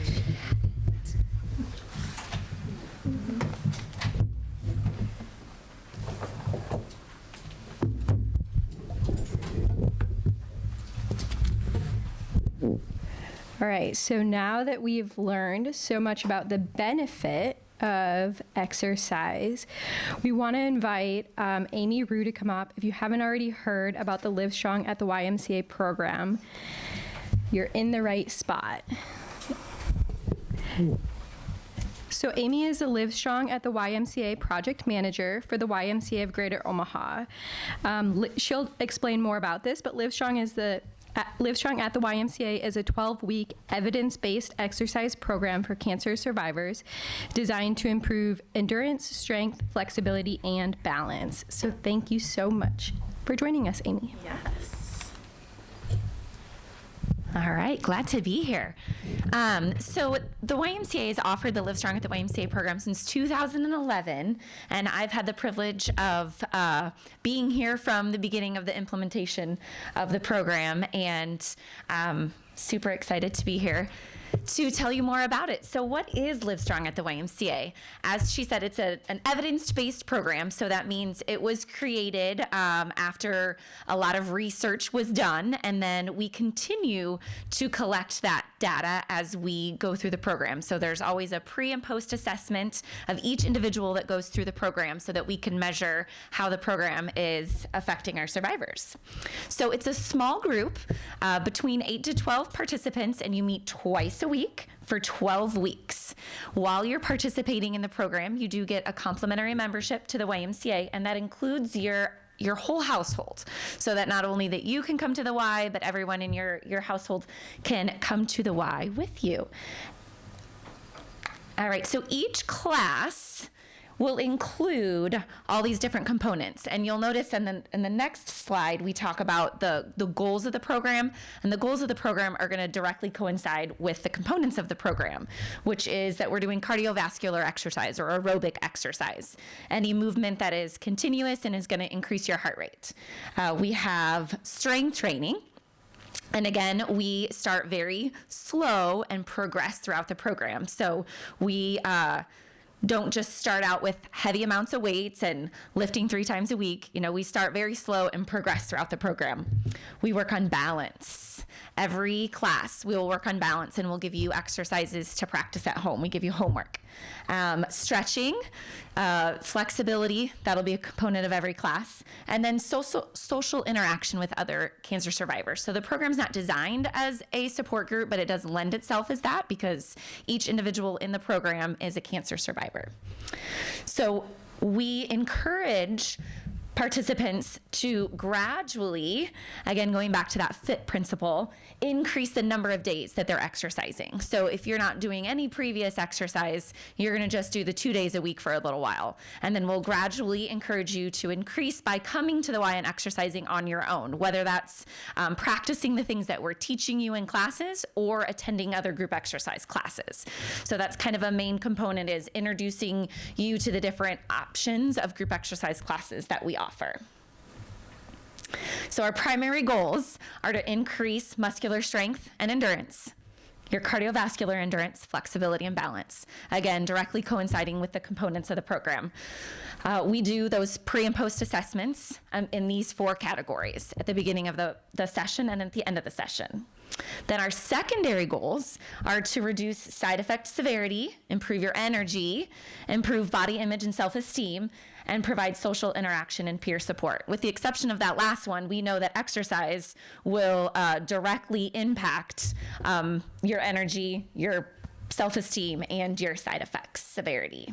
All right, so now that we've learned so much about the benefit of exercise, we want to invite Amy Rue to come up. If you haven't already heard about the Livestrong at the YMCA program, you're in the right spot. So Amy is the Livestrong at the YMCA project manager for the YMCA of Greater Omaha. She'll explain more about this, but Livestrong is the Livestrong at the YMCA is a 12-week evidence-based exercise program for cancer survivors designed to improve endurance, strength, flexibility, and balance. So thank you so much for joining us, Amy. Yes. All right, glad to be here. So the YMCA has offered the Livestrong at the YMCA program since 2011, and I've had the privilege of being here from the beginning of the implementation of the program, and super excited to be here to tell you more about it. So what is Livestrong at the YMCA? As she said, it's an evidence-based program, so that means it was created after a lot of research was done, and then we continue to collect that data as we go through the program. So there's always a pre and post assessment of each individual that goes through the program so that we can measure how the program is affecting our survivors. So it's a small group, between 8 to 12 participants, and you meet twice a week for 12 weeks. While you're participating in the program, you do get a complimentary membership to the YMCA, and that includes your whole household, so that not only that you can come to the Y, but everyone in your household can come to the Y with you. All right, so each class will include all these different components. And you'll notice in the next slide, we talk about the goals of the program, and the goals of the program are gonna directly coincide with the components of the program, which is that we're doing cardiovascular exercise or aerobic exercise, any movement that is continuous and is gonna increase your heart rate. We have strength training. And again, we start very slow and progress throughout the program. So we don't just start out with heavy amounts of weights and lifting 3 times a week. You know, we start very slow and progress throughout the program. We work on balance. Every class, we will work on balance, and we'll give you exercises to practice at home. We give you homework. Stretching, flexibility, that'll be a component of every class. And then social interaction with other cancer survivors. So the program's not designed as a support group, but it does lend itself as that because each individual in the program is a cancer survivor. So we encourage participants to gradually, again, going back to that FIT principle, increase the number of days that they're exercising. So if you're not doing any previous exercise, you're gonna just do the 2 days a week for a little while. And then we'll gradually encourage you to increase by coming to the Y and exercising on your own, whether that's practicing the things that we're teaching you in classes or attending other group exercise classes. So that's kind of a main component, is introducing you to the different options of group exercise classes that we offer. So our primary goals are to increase muscular strength and endurance, your cardiovascular endurance, flexibility, and balance. Again, directly coinciding with the components of the program. We do those pre and post assessments in these 4 categories at the beginning of the session and at the end of the session. Then our secondary goals are to reduce side effect severity, improve your energy, improve body image and self-esteem, and provide social interaction and peer support. With the exception of that last one, we know that exercise will directly impact your energy, your self-esteem, and your side effects severity.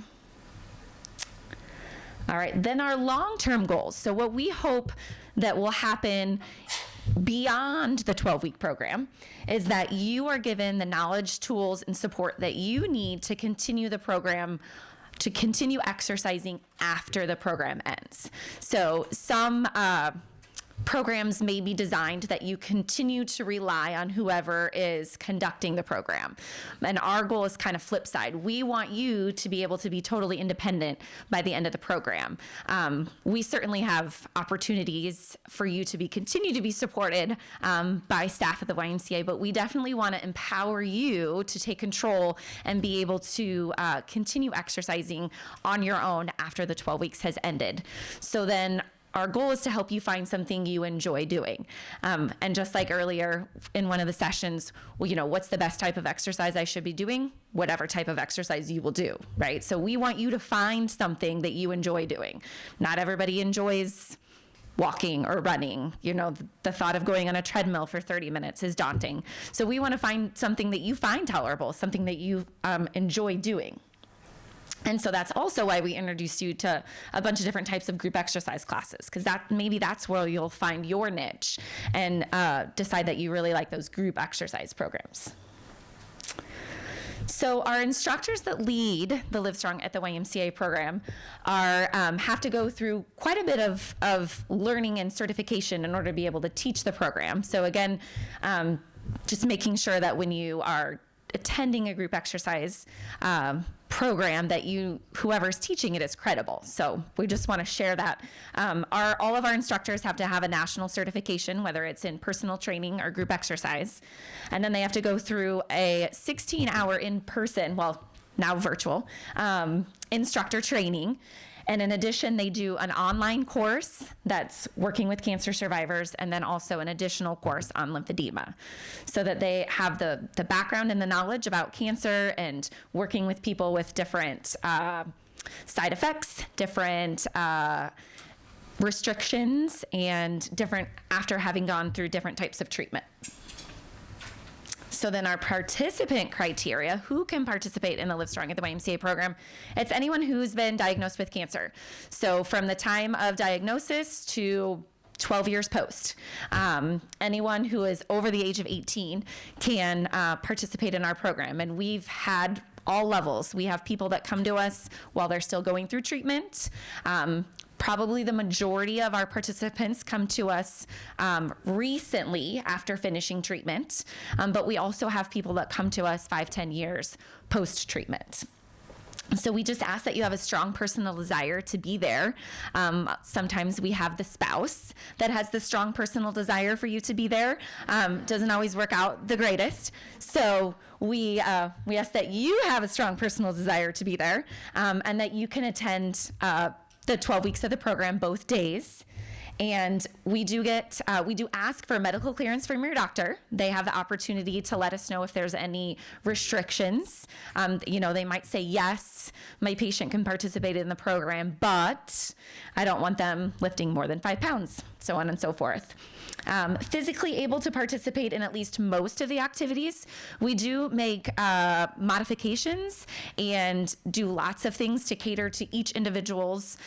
All right, then our long-term goals. So what we hope that will happen beyond the 12-week program is that you are given the knowledge, tools, and support that you need to continue the program, to continue exercising after the program ends. So some programs may be designed that you continue to rely on whoever is conducting the program. And our goal is kind of flip side. We want you to be able to be totally independent by the end of the program. We certainly have opportunities for you to continue to be supported by staff at the YMCA, but we definitely want to empower you to take control and be able to continue exercising on your own after the 12 weeks has ended. So then our goal is to help you find something you enjoy doing. And just like earlier in one of the sessions, well, you know, what's the best type of exercise I should be doing? Whatever type of exercise you will do, right? So we want you to find something that you enjoy doing. Not everybody enjoys walking or running. You know, the thought of going on a treadmill for 30 minutes is daunting. So we want to find something that you find tolerable, something that you enjoy doing. And so that's also why we introduced you to a bunch of different types of group exercise classes, because maybe that's where you'll find your niche and decide that you really like those group exercise programs. So our instructors that lead the Livestrong at the YMCA program have to go through quite a bit of learning and certification in order to be able to teach the program. So again, just making sure that when you are attending a group exercise program, that whoever's teaching it is credible. So we just want to share that. All of our instructors have to have a national certification, whether it's in personal training or group exercise. And then they have to go through a 16-hour in-person, well, now virtual, instructor training. And in addition, they do an online course that's working with cancer survivors, and then also an additional course on lymphedema, so that they have the background and the knowledge about cancer and working with people with different side effects, different restrictions, and different after having gone through different types of treatment. So then our participant criteria, who can participate in the Livestrong at the YMCA program? It's anyone who's been diagnosed with cancer. So from the time of diagnosis to 12 years post. Anyone who is over the age of 18 can participate in our program. And we've had all levels. We have people that come to us while they're still going through treatment. Probably the majority of our participants come to us recently after finishing treatment, but we also have people that come to us 5-10 years post-treatment. So we just ask that you have a strong personal desire to be there. Sometimes we have the spouse that has the strong personal desire for you to be there. Doesn't always work out the greatest. So we ask that you have a strong personal desire to be there, and that you can attend the 12 weeks of the program both days. And we do ask for medical clearance from your doctor. They have the opportunity to let us know if there's any restrictions. They might say, yes, my patient can participate in the program, but I don't want them lifting more than 5 pounds, so on and so forth. Physically able to participate in at least most of the activities. We do make modifications and do lots of things to cater to each individual's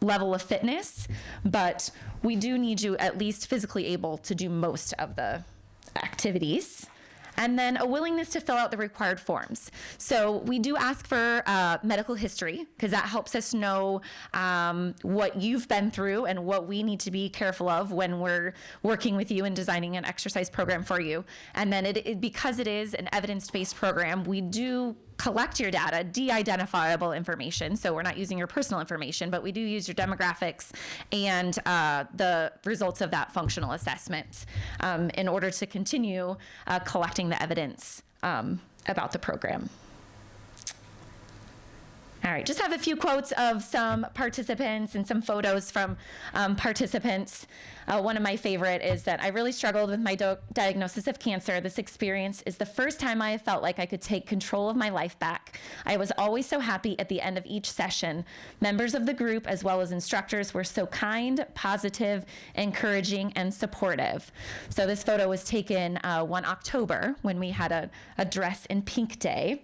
level of fitness, but we do need you at least physically able to do most of the activities. And then a willingness to fill out the required forms. So we do ask for medical history, because that helps us know what you've been through and what we need to be careful of when we're working with you and designing an exercise program for you. And then because it is an evidence-based program, we do collect your data, de-identifiable information. So we're not using your personal information, but we do use your demographics and the results of that functional assessment in order to continue collecting the evidence about the program. All right, just have a few quotes of some participants and some photos from participants. One of my favorite is that I really struggled with my diagnosis of cancer. This experience is the first time I felt like I could take control of my life back. I was always so happy at the end of each session. Members of the group, as well as instructors, were so kind, positive, encouraging, and supportive. So this photo was taken one October when we had a dress in pink day.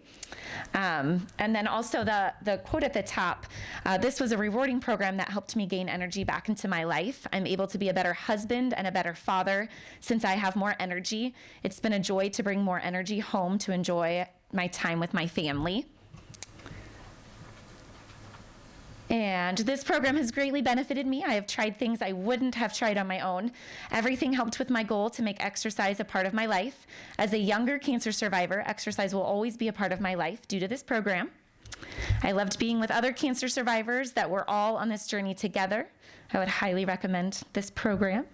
And then also the quote at the top, this was a rewarding program that helped me gain energy back into my life. I'm able to be a better husband and a better father since I have more energy. It's been a joy to bring more energy home to enjoy my time with my family. And this program has greatly benefited me. I have tried things I wouldn't have tried on my own. Everything helped with my goal to make exercise a part of my life. As a younger cancer survivor, exercise will always be a part of my life due to this program. I loved being with other cancer survivors that were all on this journey together. I would highly recommend this program.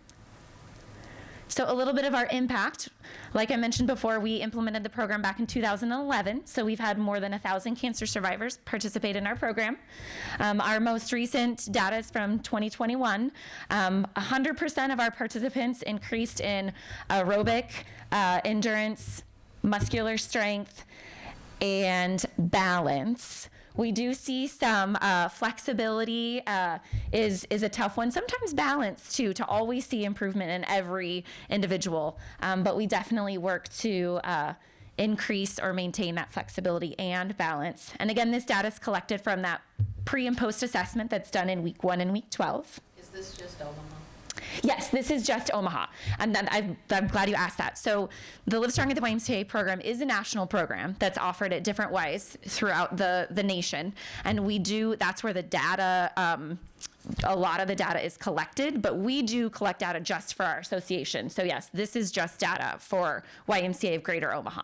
So a little bit of our impact. Like I mentioned before, we implemented the program back in 2011. So we've had more than 1,000 cancer survivors participate in our program. Our most recent data is from 2021. 100% of our participants increased in aerobic, endurance, muscular strength, and balance. We do see some flexibility is a tough one. Sometimes balance too, to always see improvement in every individual. But we definitely work to increase or maintain that flexibility and balance. And again, this data is collected from that pre and post assessment that's done in week 1 and week 12. Is this just Omaha? Yes, this is just Omaha. And then I'm glad you asked that. So the Livestrong at the YMCA program is a national program that's offered at different ways throughout the nation. And that's where the data, a lot of the data is collected, but we do collect data just for our association. So yes, this is just data for YMCA of Greater Omaha.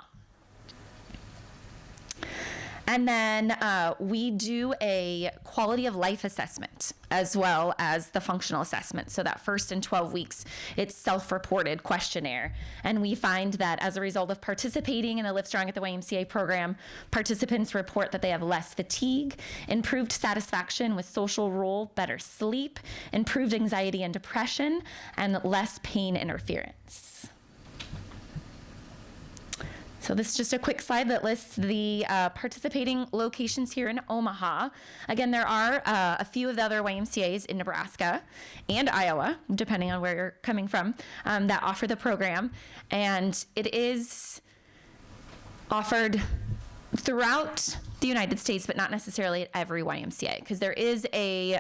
And then we do a quality of life assessment as well as the functional assessment. So that first in 12 weeks, it's self-reported questionnaire. And we find that as a result of participating in the Livestrong at the YMCA program, participants report that they have less fatigue, improved satisfaction with social role, better sleep, improved anxiety and depression, and less pain interference. So this is just a quick slide that lists the participating locations here in Omaha. Again, there are a few of the other YMCAs in Nebraska and Iowa, depending on where you're coming from, that offer the program. And it is offered throughout the United States, but not necessarily at every YMCA, because there is a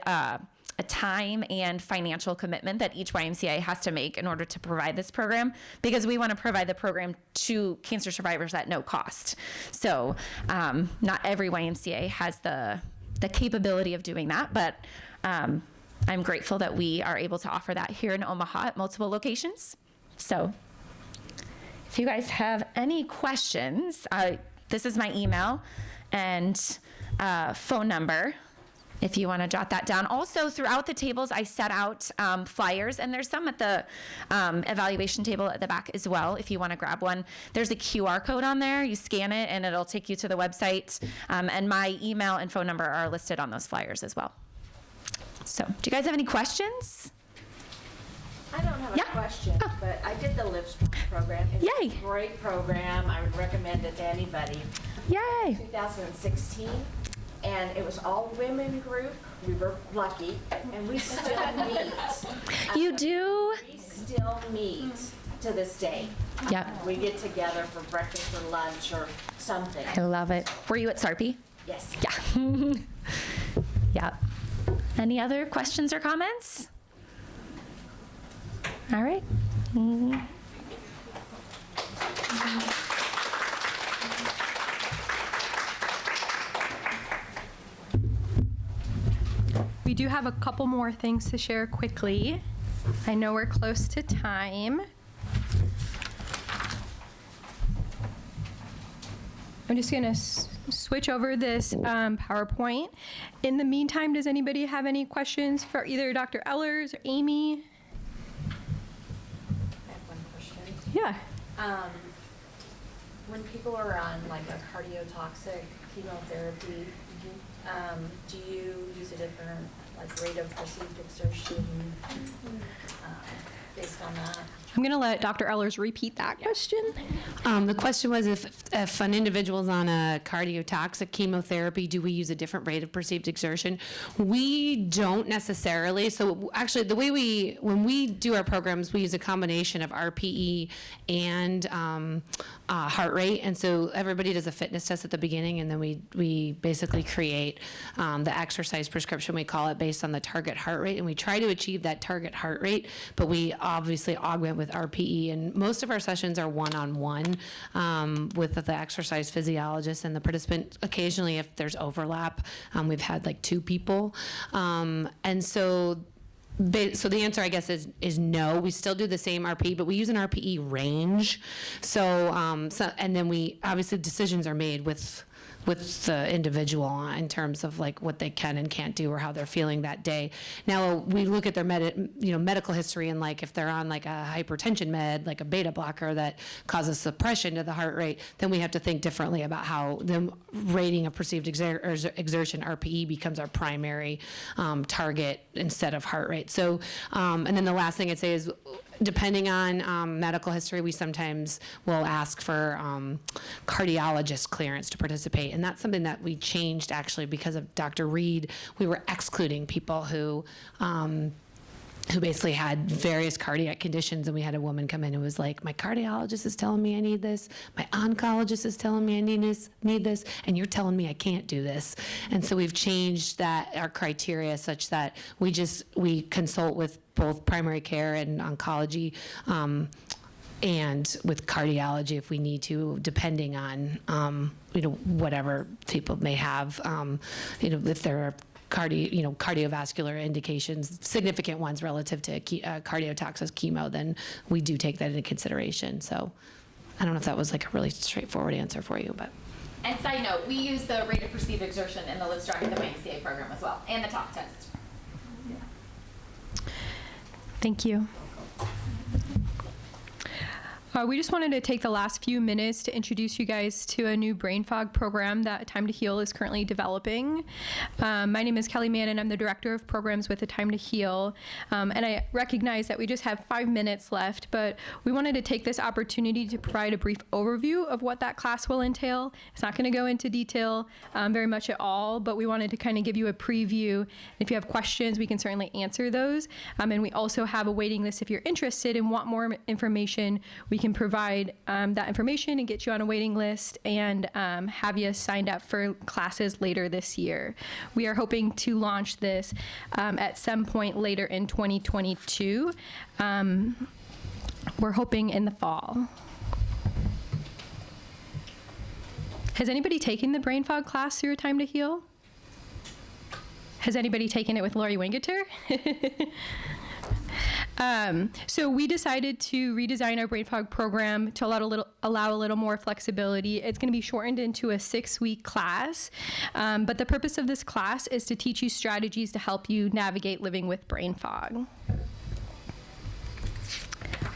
time and financial commitment that each YMCA has to make in order to provide this program, because we want to provide the program to cancer survivors at no cost. So not every YMCA has the capability of doing that, but I'm grateful that we are able to offer that here in Omaha at multiple locations. So if you guys have any questions, this is my email and phone number, if you want to jot that down. Also, throughout the tables, I set out flyers, and there's some at the evaluation table at the back as well, if you want to grab one. There's a QR code on there. You scan it, and it'll take you to the website. And my email and phone number are listed on those flyers as well. So, do you guys have any questions? I don't have Yeah. a question, but I did the Livestrong program. It's Yay. a great program. I would recommend it to anybody. Yay! 2016, and it was all women group. We were lucky, and we still meet. You do? We still meet to this day. Yep. We get together for breakfast or lunch or something. I love it. Were you at Sarpy? Yes. Yeah. Yep. Any other questions or comments? All right. We do have a couple more things to share quickly. I know we're close to time. I'm just going to switch over this PowerPoint. In the meantime, does anybody have any questions for either Dr. Ehlers or Amy? I have one question. Yeah. When people are on like a cardiotoxic chemotherapy, do you use a different like rate of perceived exertion based on that? I'm going to let Dr. Ehlers repeat that question. The question was if an individual's on a cardiotoxic chemotherapy, do we use a different rate of perceived exertion? We don't necessarily. So actually, when we do our programs, we use a combination of RPE and heart rate. And so everybody does a fitness test at the beginning, and then we basically create the exercise prescription, we call it, based on the target heart rate. And we try to achieve that target heart rate, but we obviously augment with RPE. And most of our sessions are one-on-one with the exercise physiologist and the participant. Occasionally, if there's overlap, we've had like 2 people. And so the answer, I guess, is no. We still do the same RPE, but we use an RPE range. So and then we obviously decisions are made with the individual in terms of like what they can and can't do or how they're feeling that day. Now we look at their medical history, and like if they're on like a hypertension med, like a beta blocker that causes suppression to the heart rate, then we have to think differently about how them rating a perceived exertion RPE becomes our primary target instead of heart rate. So and then the last thing I'd say is, depending on medical history, we sometimes will ask for cardiologist clearance to participate. And that's something that we changed actually because of Dr. Reed. We were excluding people who who basically had various cardiac conditions, and we had a woman come in who was like, my cardiologist is telling me I need this, my oncologist is telling me I need this, and you're telling me I can't do this. And so we've changed our criteria such that we consult with both primary care and oncology, and with cardiology if we need to, depending on whatever people may have, if there are cardiovascular indications, significant ones relative to cardiotoxic chemo, then we do take that into consideration. So I don't know if that was like a really straightforward answer for you, but. And side note, we use the rate of perceived exertion in the Livestrong and the Ymca program as well, and the talk test. Thank you. We just wanted to take the last few minutes to introduce you guys to a new brain fog program that Time to Heal is currently developing. My name is Kelly Mann, and I'm the Director of Programs with Time to Heal. And I recognize that we just have 5 minutes left, but we wanted to take this opportunity to provide a brief overview of what that class will entail. It's not going to go into detail very much at all, but we wanted to kind of give you a preview. If you have questions, we can certainly answer those. And we also have a waiting list if you're interested and want more information. We can provide that information and get you on a waiting list and have you signed up for classes later this year. We are hoping to launch this at some point later in 2022. We're hoping in the fall. Has anybody taken the brain fog class through a Time to Heal? Has anybody taken it with Lori Wingeter? So we decided to redesign our brain fog program to allow a little more flexibility. It's going to be shortened into a 6-week class, but the purpose of this class is to teach you strategies to help you navigate living with brain fog.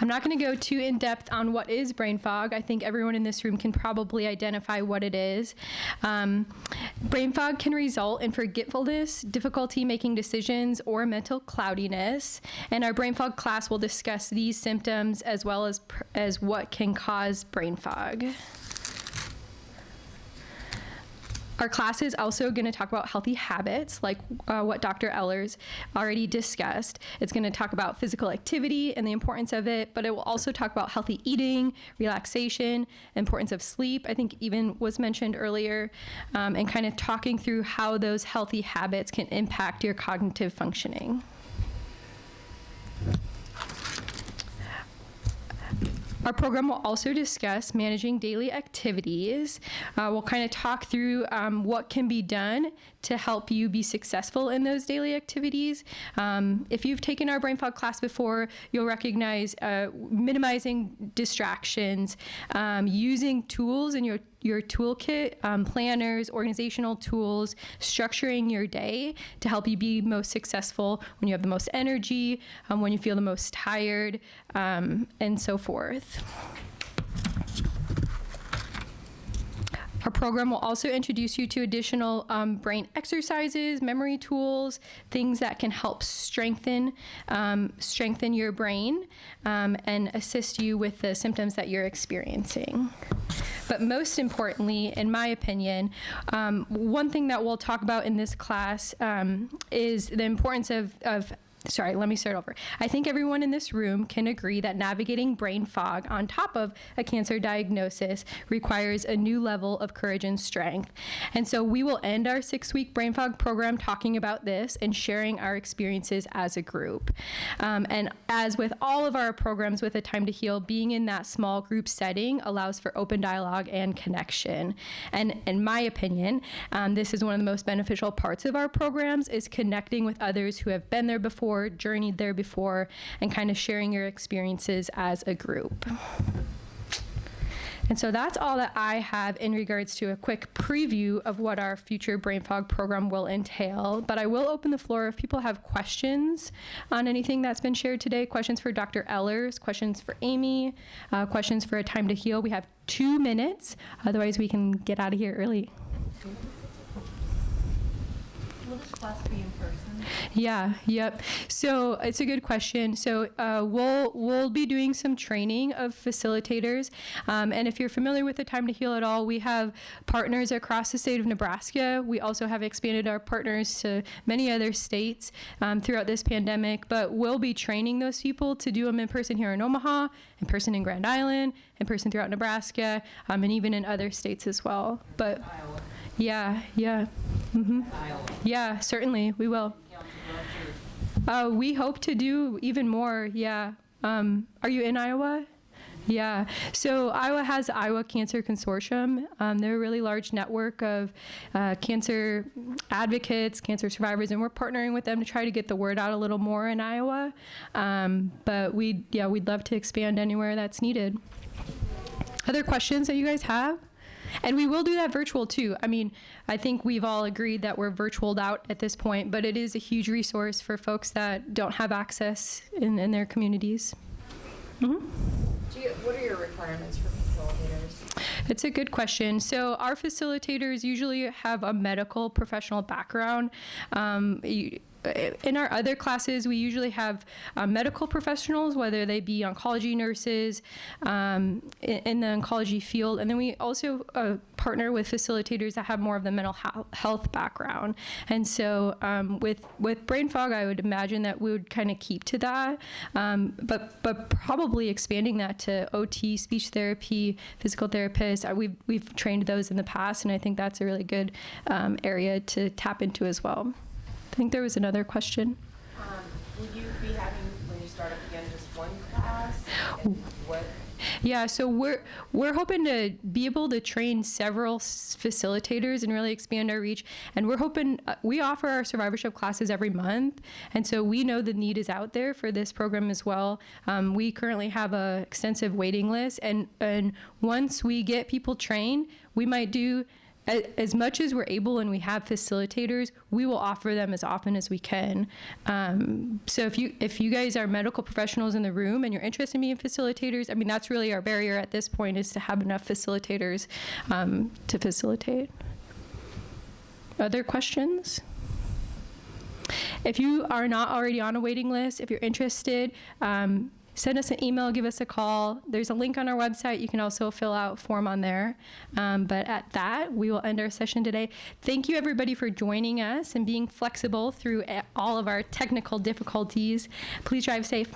I'm not going to go too in depth on what is brain fog. I think everyone in this room can probably identify what it is. Brain fog can result in forgetfulness, difficulty making decisions, or mental cloudiness. And our brain fog class will discuss these symptoms as well as what can cause brain fog. Our class is also going to talk about healthy habits, like what Dr. Ehlers already discussed. It's going to talk about physical activity and the importance of it, but it will also talk about healthy eating, relaxation, importance of sleep, I think even was mentioned earlier, and kind of talking through how those healthy habits can impact your cognitive functioning. Our program will also discuss managing daily activities. We'll kind of talk through what can be done to help you be successful in those daily activities. If you've taken our brain fog class before, you'll recognize minimizing distractions, using tools in your toolkit, planners, organizational tools, structuring your day to help you be most successful when you have the most energy, when you feel the most tired, and so forth. Our program will also introduce you to additional brain exercises, memory tools, things that can help strengthen your brain and assist you with the symptoms that you're experiencing. But most importantly, in my opinion, one thing that we'll talk about in this class is the importance of sorry, let me start over. I think everyone in this room can agree that navigating brain fog on top of a cancer diagnosis requires a new level of courage and strength. And so we will end our 6-week brain fog program talking about this and sharing our experiences as a group. And as with all of our programs with A Time to Heal, being in that small group setting allows for open dialogue and connection. And in my opinion, this is one of the most beneficial parts of our programs, is connecting with others who have been there before, journeyed there before, and kind of sharing your experiences as a group. And so that's all that I have in regards to a quick preview of what our future brain fog program will entail. But I will open the floor if people have questions on anything that's been shared today, questions for Dr. Ehlers, questions for Amy, questions for A Time to Heal. We have 2 minutes, otherwise we can get out of here early. Will this class be in person? Yeah, yep. So it's a good question. So we'll be doing some training of facilitators. And if you're familiar with the Time to Heal at all, we have partners across the state of Nebraska. We also have expanded our partners to many other states throughout this pandemic. But we'll be training those people to do them in person here in Omaha, in person in Grand Island, in person throughout Nebraska, and even in other states as well. But Iowa. yeah. Mm-hmm. Iowa. Yeah, certainly, we will. We hope to do even more, yeah. Are you in Iowa? Yeah, so Iowa has the Iowa Cancer Consortium. They're a really large network of cancer advocates, cancer survivors, and we're partnering with them to try to get the word out a little more in Iowa. But we'd love to expand anywhere that's needed. Other questions that you guys have? And we will do that virtual too. I mean, I think we've all agreed that we're virtualed out at this point, but it is a huge resource for folks that don't have access in their communities. Mm-hmm. What are your requirements for facilitators? It's a good question. So our facilitators usually have a medical professional background. In our other classes, we usually have medical professionals, whether they be oncology nurses in the oncology field. And then we also partner with facilitators that have more of the mental health background. And so with brain fog, I would imagine that we would kind of keep to that, but probably expanding that to OT, speech therapy, physical therapists. We've trained those in the past, and I think that's a really good area to tap into as well. I think there was another question. Will you be having, when you start up again, just one class? And what? Yeah, so we're hoping to be able to train several facilitators and really expand our reach. And we're hoping, we offer our survivorship classes every month. And so we know the need is out there for this program as well. We currently have an extensive waiting list. And once we get people trained, we might do as much as we're able, and we have facilitators, we will offer them as often as we can. So if you guys are medical professionals in the room and you're interested in being facilitators, I mean, that's really our barrier at this point, is to have enough facilitators to facilitate. Other questions? If you are not already on a waiting list, if you're interested, send us an email, give us a call. There's a link on our website. You can also fill out a form on there. But at that, we will end our session today. Thank you, everybody, for joining us and being flexible through all of our technical difficulties. Please drive safe.